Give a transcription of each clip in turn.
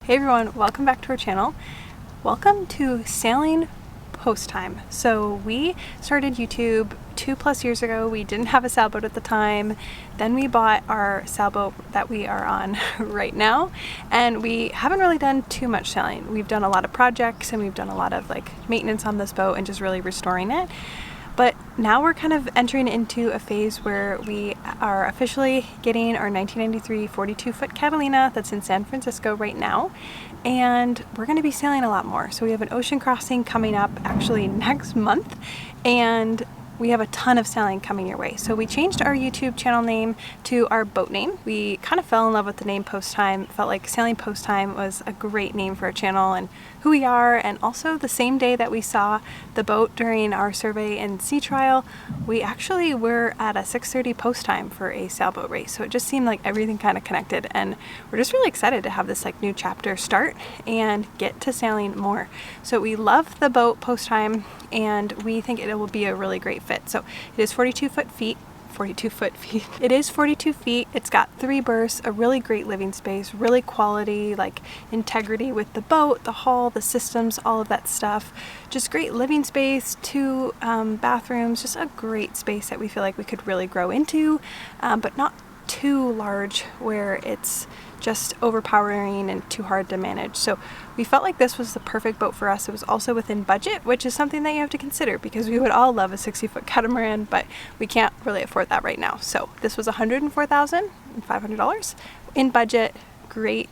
Hey everyone, welcome back to our channel. Welcome to sailing post time. So we started YouTube 2+ years ago. We didn't have a sailboat at the time. Then we bought our sailboat that we are on right now, and we haven't really done too much sailing. We've done a lot of projects and we've done a lot of maintenance on this boat and just really restoring it. But now we're kind of entering into a phase where we are officially getting our 1993 42-foot Catalina that's in San Francisco right now, and we're going to be sailing a lot more. So we have an ocean crossing coming up actually next month, and we have a ton of sailing coming your way. So we changed our YouTube channel name to our boat name. We kind of fell in love with the name Post Time. Felt like Sailing Post Time was a great name for a channel and who we are. And also the same day that we saw the boat during our survey and sea trial, we actually were at a 6:30 post time for a sailboat race. So it just seemed like everything kind of connected, and we're just really excited to have this new chapter start and get to sailing more. So we love the boat Post Time, and we think it will be a really great fit. So it is 42 feet. It is 42 feet. It's got 3 berths, a really great living space, really quality, integrity with the boat, the hull, the systems, all of that stuff. Just great living space, 2 bathrooms, just a great space that we feel like we could really grow into, but not too large where it's just overpowering and too hard to manage. So we felt like this was the perfect boat for us. It was also within budget, which is something that you have to consider because we would all love a 60-foot catamaran, but we can't really afford that right now. So this was $104,500 in budget. Great,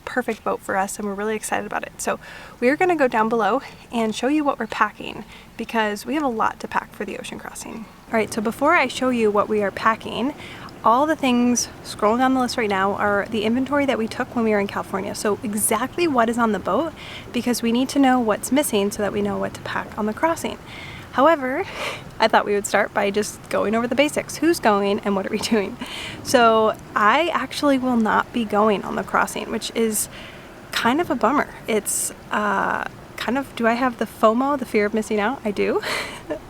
perfect boat for us, and we're really excited about it. So we're going to go down below and show you what we're packing because we have a lot to pack for the ocean crossing. All right, so before I show you what we are packing, all the things scrolling down the list right now are the inventory that we took when we were in California. So exactly what is on the boat, because we need to know what's missing so that we know what to pack on the crossing. However, I thought we would start by just going over the basics. Who's going and what are we doing? So I actually will not be going on the crossing, which is kind of a bummer. It's do I have the FOMO, the fear of missing out? I do.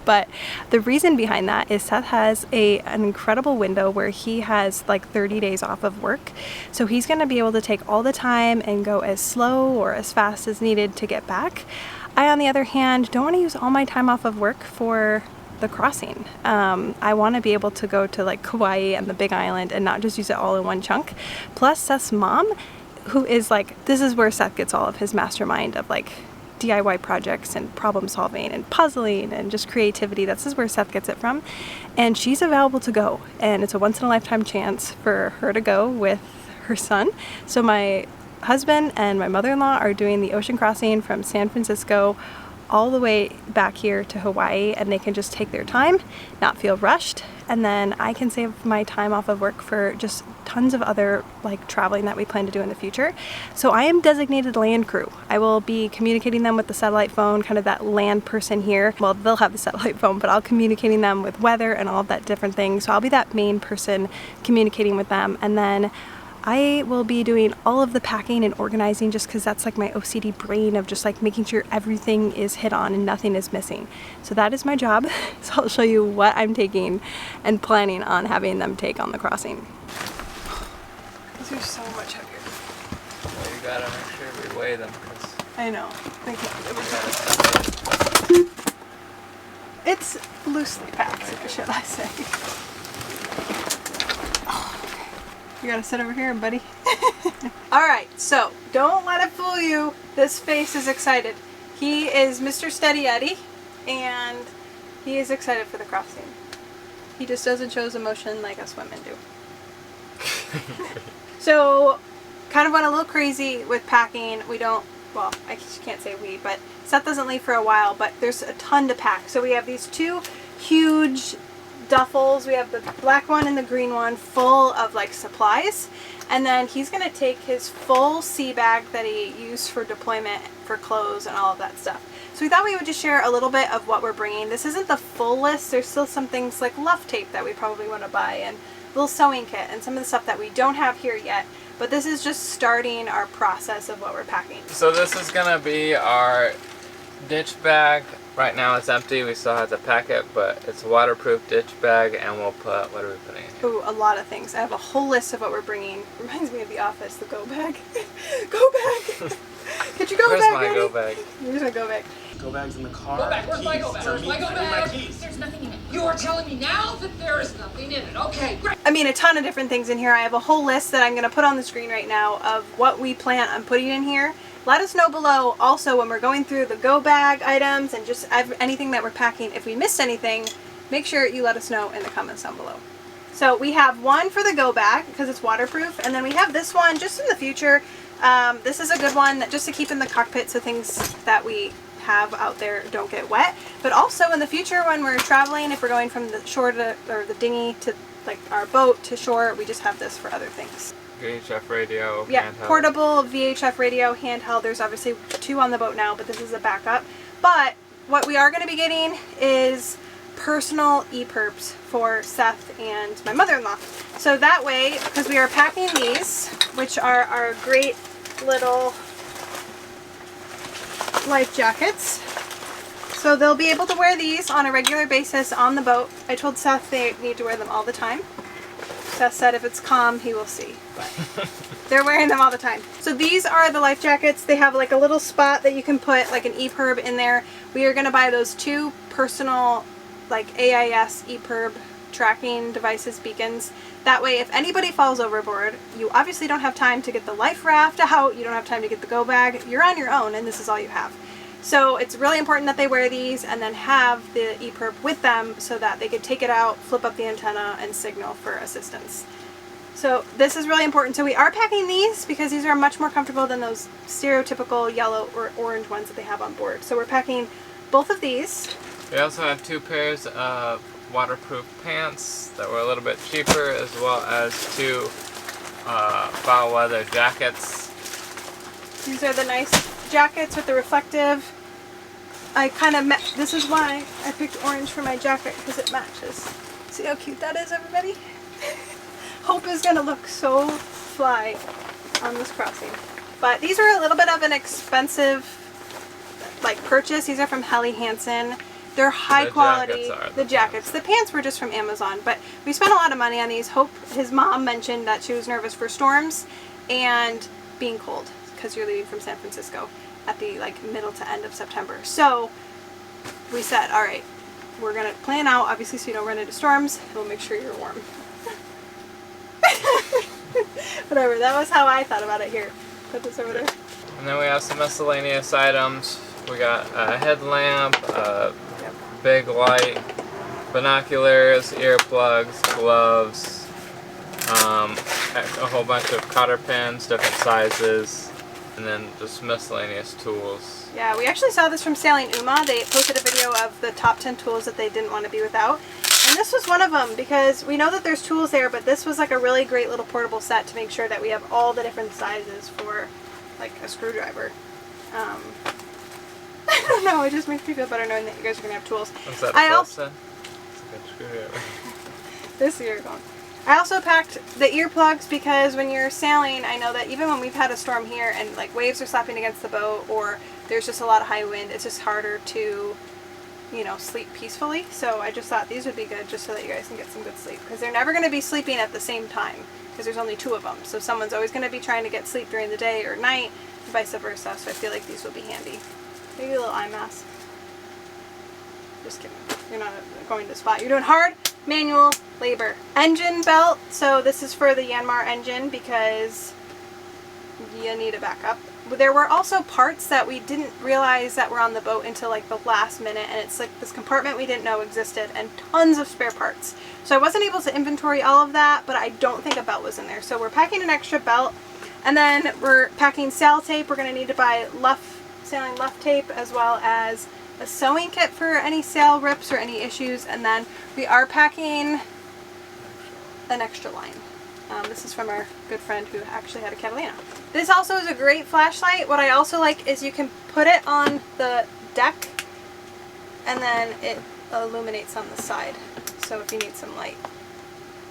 But the reason behind that is Seth has an incredible window where he has 30 days off of work. So he's going to be able to take all the time and go as slow or as fast as needed to get back. I, on the other hand, don't want to use all my time off of work for the crossing. I want to be able to go to Kauai and the Big Island and not just use it all in one chunk. Plus Seth's mom, who is this is where Seth gets all of his mastermind of DIY projects and problem solving and puzzling and just creativity. This is where Seth gets it from. And she's available to go. And it's a once in a lifetime chance for her to go with her son. So my husband and my mother-in-law are doing the ocean crossing from San Francisco all the way back here to Hawaii, and they can just take their time, not feel rushed, and then I can save my time off of work for just tons of other traveling that we plan to do in the future. So I am designated land crew. I will be communicating them with the satellite phone, kind of that land person here. Well, they'll have the satellite phone, but I'll communicating them with weather and all of that different things. So I'll be that main person communicating with them, and then I will be doing all of the packing and organizing just because that's my OCD brain of just making sure everything is hit on and nothing is missing. So that is my job. So I'll show you what I'm taking and planning on having them take on the crossing. These are so much heavier. Well, you gotta make sure we weigh them because I know. They can't. It's loosely packed, should I say. You gotta sit over here, buddy. Alright, so don't let it fool you. This face is excited. He is Mr. Steady Eddie, and he is excited for the crossing. He just doesn't show his emotion like us women do. So, kind of went a little crazy with packing. We don't, well, I can't say we, but Seth doesn't leave for a while, but there's a ton to pack. So we have these 2 huge duffels. We have the black one and the green one full of supplies, and then he's going to take his full sea bag that he used for deployment for clothes and all of that stuff. So we thought we would just share a little bit of what we're bringing. This isn't the full list. There's still some things like luff tape that we probably want to buy, and a little sewing kit and some of the stuff that we don't have here yet, but this is just starting our process of what we're packing. So this is gonna be our ditch bag, Right now it's empty. We still have to pack it, but it's a waterproof ditch bag, and we'll put, what are we putting in here? Ooh, a lot of things. I have a whole list of what we're bringing. Reminds me of The Office, the go bag. Go bag! Get your go Where's bag my ready. go bag? Here's my go bag. Go bag's in the car. Go back. Where's my go bag? Where's my go bag? Keys. There's nothing in it. You are telling me now that there is nothing in it. Okay, great. I mean, a ton of different things in here. I have a whole list that I'm going to put on the screen right now of what we plan on putting in here. Let us know below also when we're going through the go bag items and just anything that we're packing. If we missed anything, make sure you let us know in the comments down below. So we have one for the go bag because it's waterproof, and then we have this one just in the future. This is a good one just to keep in the cockpit so things that we have out there don't get wet. But also in the future when we're traveling, if we're going from the shore to, or the dinghy to like our boat to shore, we just have this for other things. VHF radio. Yeah, handheld. portable VHF radio, handheld. There's obviously 2 on the boat now, but this is a backup. But what we are going to be getting is personal EPIRBs for Seth and my mother-in-law. So that way, because we are packing these, which are our great little life jackets. So they'll be able to wear these on a regular basis on the boat. I told Seth they need to wear them all the time. Seth said if it's calm, he will see. But they're wearing them all the time. So these are the life jackets. They have like a little spot that you can put like an EPIRB in there. We are going to buy those 2 personal like AIS EPIRB tracking devices, beacons. That way if anybody falls overboard, you obviously don't have time to get the life raft out, you don't have time to get the go bag, you're on your own and this is all you have. So it's really important that they wear these and then have the EPIRB with them so that they could take it out, flip up the antenna, and signal for assistance. So this is really important. So we are packing these because these are much more comfortable than those stereotypical yellow or orange ones that they have on board. So we're packing both of these. We also have 2 pairs of waterproof pants that were a little bit cheaper, as well as 2 foul weather jackets. These are the nice jackets with the reflective. This is why I picked orange for my jacket, because it matches. See how cute that is, everybody? Hope is gonna look so fly on this crossing. But these are a little bit of an expensive purchase. These are from Helly Hansen. They're high quality. The jackets. The pants were just from Amazon, but we spent a lot of money on these. Hope, his mom, mentioned that she was nervous for storms and being cold because you're leaving from San Francisco at the middle to end of September. So we said, all right, we're gonna plan out obviously so you don't run into storms. We'll make sure you're warm. Whatever. That was how I thought about it. Here, put this over there. And then we have some miscellaneous items. We got a headlamp, a big light, binoculars, earplugs, gloves, a whole bunch of cotter pins, different sizes, and then just miscellaneous tools. Yeah, we actually saw this from Sailing Uma. They posted a video of the top 10 tools that they didn't want to be without. And this was one of them because we know that there's tools there, but this was like a really great little portable set to make sure that we have all the different sizes for like a screwdriver. I don't know, it just makes me feel better knowing that you guys are going to have tools. What's that, a 12 cent? It's a good screwdriver. This year going. I also packed the earplugs because when you're sailing, I know that even when we've had a storm here and like waves are slapping against the boat or there's just a lot of high wind, it's just harder to, you know, sleep peacefully. So I just thought these would be good just so that you guys can get some good sleep, because they're never going to be sleeping at the same time because there's only 2 of them. So someone's always going to be trying to get sleep during the day or night, vice versa. So I feel like these will be handy. Maybe a little eye mask. Just kidding. You're not going to spot. You're doing hard manual labor. Engine belt. So this is for the Yanmar engine because you need a backup. There were also parts that we didn't realize that were on the boat until like the last minute, and it's like this compartment we didn't know existed and tons of spare parts. So I wasn't able to inventory all of that, but I don't think a belt was in there. So we're packing an extra belt, and then we're packing sail tape. We're going to need to buy sailing luff tape, as well as a sewing kit for any sail rips or any issues, and then we are packing an extra line. This is from our good friend who actually had a Catalina. This also is a great flashlight. What I also like is you can put it on the deck and then it illuminates on the side. So if you need some light,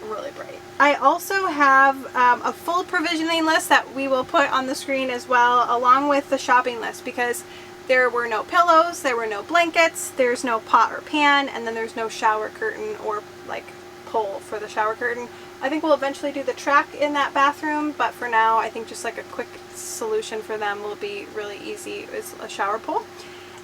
really bright. I also have a full provisioning list that we will put on the screen as well, along with the shopping list, because There were no pillows, there were no blankets, there's no pot or pan, and then there's no shower curtain or like pole for the shower curtain. I think we'll eventually do the track in that bathroom, but for now I think just like a quick solution for them will be really easy is a shower pole.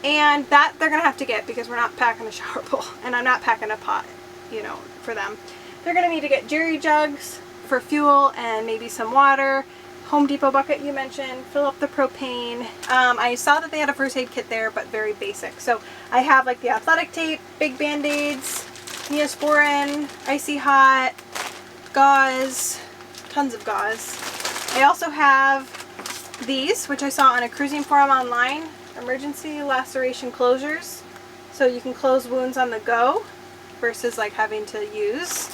And that they're gonna have to get because we're not packing a shower pole and I'm not packing a pot, you know, for them. They're gonna need to get jerry jugs for fuel and maybe some water. Home Depot bucket you mentioned, fill up the propane. I saw that they had a first aid kit there, but very basic. So I have like the athletic tape, big band-aids, Neosporin, icy hot, gauze, tons of gauze. I also have these, which I saw on a cruising forum online, emergency laceration closures. So you can close wounds on the go versus like having to use.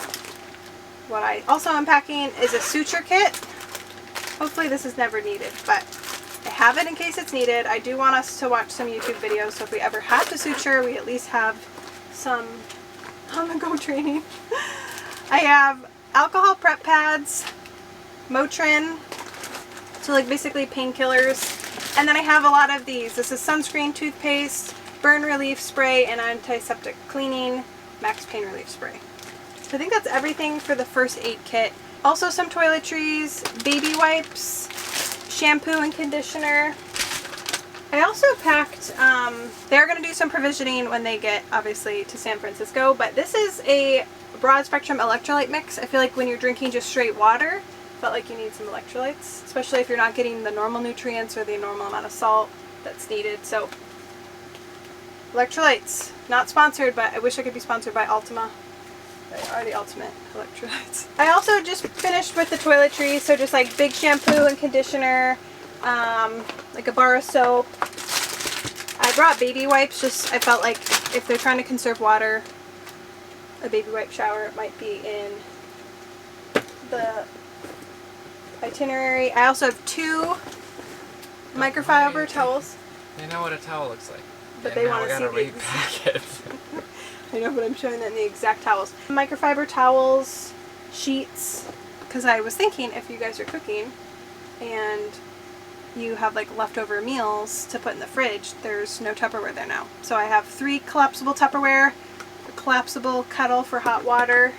What I also am packing is a suture kit. Hopefully this is never needed, but I have it in case it's needed. I do want us to watch some YouTube videos, so if we ever have to suture, we at least have some on-the-go training. I have alcohol prep pads, Motrin, so like basically painkillers, and then I have a lot of these. This is sunscreen, toothpaste, burn relief spray, and antiseptic cleaning, max pain relief spray. So I think that's everything for the first aid kit. Also some toiletries, baby wipes, shampoo and conditioner. I also packed, they're going to do some provisioning when they get, obviously, to San Francisco, but this is a broad spectrum electrolyte mix. I feel like when you're drinking just straight water, felt like you need some electrolytes, especially if you're not getting the normal nutrients or the normal amount of salt that's needed. So, electrolytes, not sponsored, but I wish I could be sponsored by Ultima. They are the ultimate electrolytes. I also just finished with the toiletries, so just like big shampoo and conditioner, like a bar of soap. I brought baby wipes, just I felt like if they're trying to conserve water, a baby wipe shower might be in the itinerary. I also have 2 microfiber towels. They know what a towel looks like. But they want to see the repack it. I know, but I'm showing them the exact towels. Microfiber towels, sheets, because I was thinking if you guys are cooking and you have like leftover meals to put in the fridge, there's no Tupperware there now. So I have 3 collapsible Tupperware, a collapsible kettle for hot water.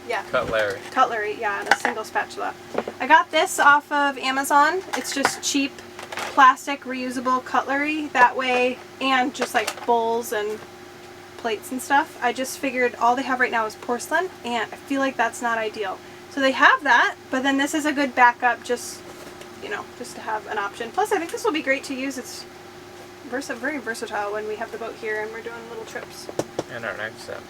Yeah. Cutlery. Cutlery, yeah, and a single spatula. I got this off of Amazon. It's just cheap plastic reusable cutlery that way, and just like bowls and plates and stuff. I just figured all they have right now is porcelain, and I feel like that's not ideal. So they have that, but then this is a good backup, just, you know, just to have an option. Plus I think this will be great to use. It's very versatile when we have the boat here and we're doing little trips. And our next step.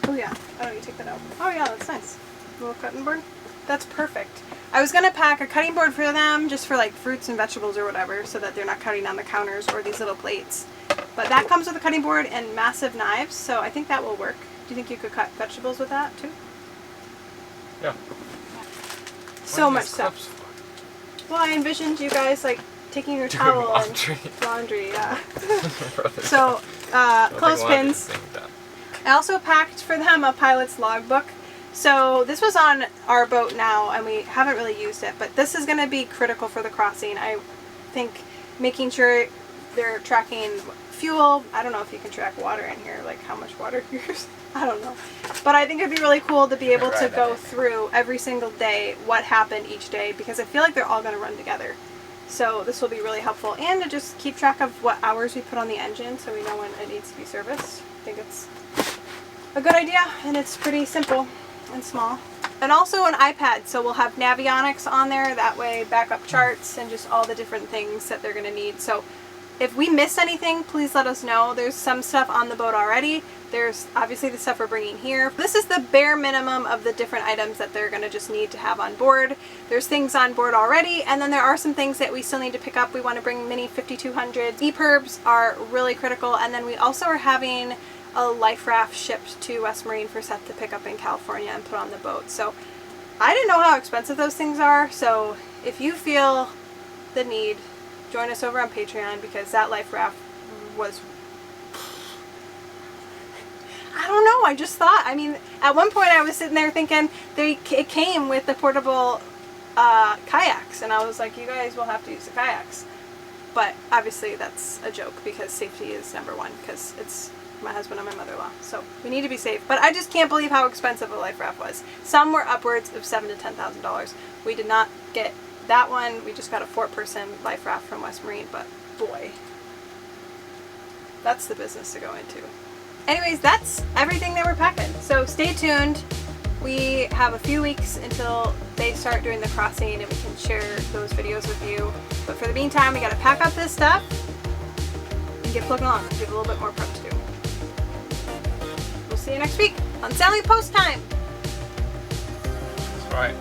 Oh yeah, oh you take that out. Oh yeah, that's nice. Little cutting board. That's perfect. I was gonna pack a cutting board for them, just for like fruits and vegetables or whatever, so that they're not cutting on the counters or these little plates. But that comes with a cutting board and massive knives, so I think that will work. Do you think you could cut vegetables with that too? Yeah. So much stuff. Well, I envisioned you guys like taking your towel laundry. and laundry, yeah. So, clothespins. I also packed for them a pilot's logbook. So this was on our boat now, and we haven't really used it, but this is going to be critical for the crossing. I think making sure they're tracking fuel. I don't know if you can track water in here, like how much water you use. I don't know. But I think it'd be really cool to be able to go through every single day what happened each day, because I feel like they're all going to run together. So this will be really helpful, and to just keep track of what hours we put on the engine so we know when it needs to be serviced. I think it's a good idea, and it's pretty simple and small. And also an iPad, so we'll have Navionics on there, that way backup charts and just all the different things that they're going to need. So if we miss anything, please let us know. There's some stuff on the boat already. There's obviously the stuff we're bringing here. This is the bare minimum of the different items that they're going to just need to have on board. There's things on board already, and then there are some things that we still need to pick up. We want to bring mini 5200s. EPIRBs are really critical, and then we also are having a life raft shipped to West Marine for Seth to pick up in California and put on the boat. So I didn't know how expensive those things are, so if you feel the need, join us over on Patreon, because that life raft was, I don't know, I just thought, I mean, at one point I was sitting there thinking it came with the portable kayaks, and I was like, you guys will have to use the kayaks. But obviously that's a joke because safety is number one because it's my husband and my mother-in-law. So we need to be safe. But I just can't believe how expensive a life raft was. Some were upwards of $7,000 to $10,000. We did not get that one. We just got a 4-person life raft from West Marine, but boy, that's the business to go into. Anyways, that's everything that we're packing. So stay tuned. We have a few weeks until they start doing the crossing and we can share those videos with you. But for the meantime, we gotta pack up this stuff and get plugging on. We have a little bit more prep to do. We'll see you next week on Sally Post Time. That's right.